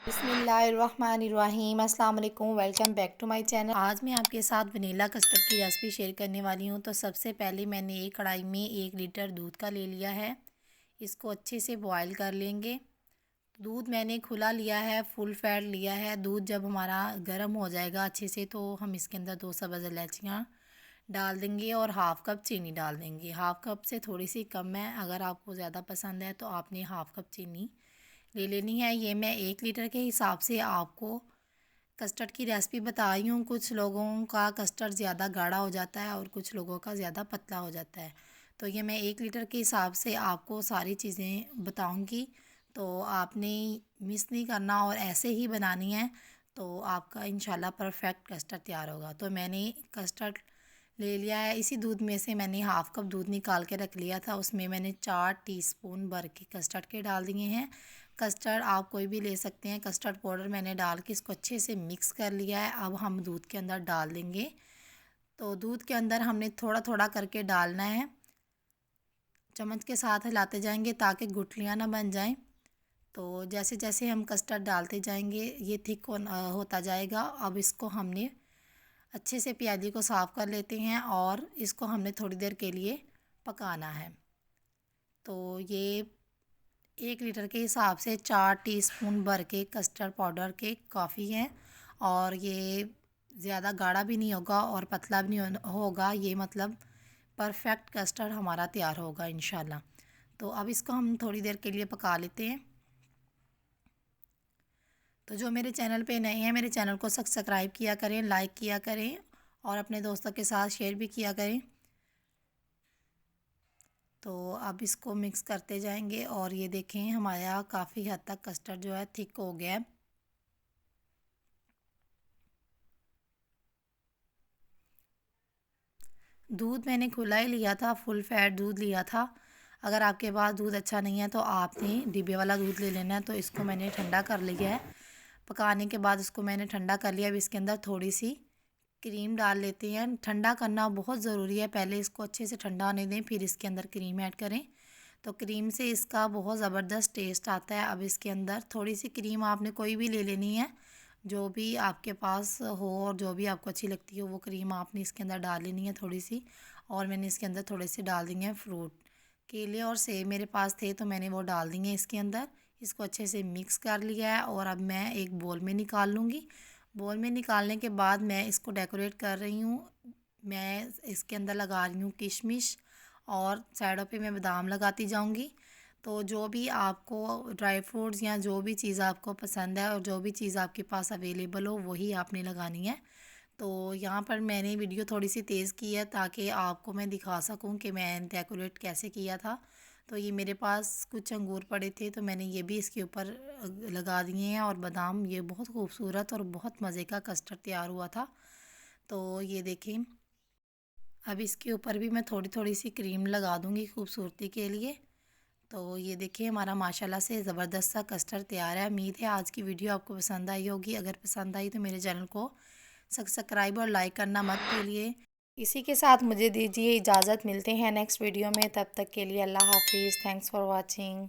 बिस्मिल्लाहिर्रहमानिर्रहीम अस्सलाम वालेकुम। Welcome back to my channel. आज मैं आपके साथ वनीला कस्टर्ड की रेसिपी शेयर करने वाली हूँ। तो सबसे पहले मैंने एक कढ़ाई में 1 लीटर दूध का ले लिया है। इसको अच्छे से बॉईल कर लेंगे। दूध मैंने खुला लिया है, फुल फैट लिया है। दूध जब हमारा गर्म हो जाएगा अच्छे से तो हम इसके अंदर 2 सब्ज़ इलायचियाँ डाल देंगे और हाफ़ कप चीनी डाल देंगे। हाफ़ कप से थोड़ी सी कम है, अगर आपको ज़्यादा पसंद है तो आपने हाफ़ कप चीनी ले लेनी है। ये मैं 1 लीटर के हिसाब से आपको कस्टर्ड की रेसिपी बता रही हूँ। कुछ लोगों का कस्टर्ड ज़्यादा गाढ़ा हो जाता है और कुछ लोगों का ज़्यादा पतला हो जाता है। तो ये मैं 1 लीटर के हिसाब से आपको सारी चीज़ें बताऊँगी। तो आपने मिस नहीं करना और ऐसे ही बनानी है, तो आपका इंशाल्लाह परफेक्ट कस्टर्ड तैयार होगा। तो मैंने कस्टर्ड ले लिया है। इसी दूध में से मैंने हाफ़ कप दूध निकाल के रख लिया था। उसमें मैंने 4 टीस्पून भर के कस्टर्ड के डाल दिए हैं। कस्टर्ड आप कोई भी ले सकते हैं। कस्टर्ड पाउडर मैंने डाल के इसको अच्छे से मिक्स कर लिया है। अब हम दूध के अंदर डाल देंगे। तो दूध के अंदर हमने थोड़ा थोड़ा करके डालना है। चम्मच के साथ हिलाते जाएंगे ताकि गुठलियाँ ना बन जाएं। तो जैसे जैसे हम कस्टर्ड डालते जाएंगे ये थिक होता जाएगा। अब इसको हमने अच्छे से प्याली को साफ़ कर लेते हैं और इसको हमने थोड़ी देर के लिए पकाना है। तो ये 1 लीटर के हिसाब से 4 टीस्पून भर के कस्टर्ड पाउडर के काफ़ी हैं। और ये ज़्यादा गाढ़ा भी नहीं होगा और पतला भी नहीं होगा। ये मतलब परफेक्ट कस्टर्ड हमारा तैयार होगा इंशाल्लाह। तो अब इसको हम थोड़ी देर के लिए पका लेते हैं। तो जो मेरे चैनल पे नए हैं, मेरे चैनल को सब्सक्राइब किया करें, लाइक किया करें और अपने दोस्तों के साथ शेयर भी किया करें। तो अब इसको मिक्स करते जाएंगे और ये देखें हमारा काफ़ी हद तक कस्टर्ड जो है थिक हो गया है। दूध मैंने खुला ही लिया था, फुल फैट दूध लिया था। अगर आपके पास दूध अच्छा नहीं है तो आपने डिब्बे वाला दूध ले लेना है। तो इसको मैंने ठंडा कर लिया है। पकाने के बाद इसको मैंने ठंडा कर लिया। अब इसके अंदर थोड़ी सी क्रीम डाल लेते हैं। ठंडा करना बहुत ज़रूरी है, पहले इसको अच्छे से ठंडा होने दें फिर इसके अंदर क्रीम ऐड करें। तो क्रीम से इसका बहुत ज़बरदस्त टेस्ट आता है। अब इसके अंदर थोड़ी सी क्रीम आपने कोई भी ले लेनी है, जो भी आपके पास हो और जो भी आपको अच्छी लगती हो वो क्रीम आपने इसके अंदर डाल लेनी है थोड़ी सी। और मैंने इसके अंदर थोड़े से डाल देंगे हैं फ्रूट। केले और सेब मेरे पास थे तो मैंने वो डाल देंगे इसके अंदर। इसको अच्छे से मिक्स कर लिया है और अब मैं एक बोल में निकाल लूँगी। बोल में निकालने के बाद मैं इसको डेकोरेट कर रही हूँ। मैं इसके अंदर लगा रही हूँ किशमिश और साइडों पे मैं बादाम लगाती जाऊँगी। तो जो भी आपको ड्राई फ्रूट्स या जो भी चीज़ आपको पसंद है और जो भी चीज़ आपके पास अवेलेबल हो वही आपने लगानी है। तो यहाँ पर मैंने वीडियो थोड़ी सी तेज़ की है ताकि आपको मैं दिखा सकूँ कि मैं डेकोरेट कैसे किया था। तो ये मेरे पास कुछ अंगूर पड़े थे तो मैंने ये भी इसके ऊपर लगा दिए हैं और बादाम। ये बहुत खूबसूरत और बहुत मज़े का कस्टर्ड तैयार हुआ था। तो ये देखें, अब इसके ऊपर भी मैं थोड़ी थोड़ी सी क्रीम लगा दूँगी खूबसूरती के लिए। तो ये देखिए हमारा माशाल्लाह से ज़बरदस्त सा कस्टर्ड तैयार है। उम्मीद है आज की वीडियो आपको पसंद आई होगी। अगर पसंद आई तो मेरे चैनल को सब्सक्राइब और लाइक करना मत भूलिए। इसी के साथ मुझे दीजिए इजाज़त। मिलते हैं नेक्स्ट वीडियो में, तब तक के लिए अल्लाह हाफिज़। Thanks for watching.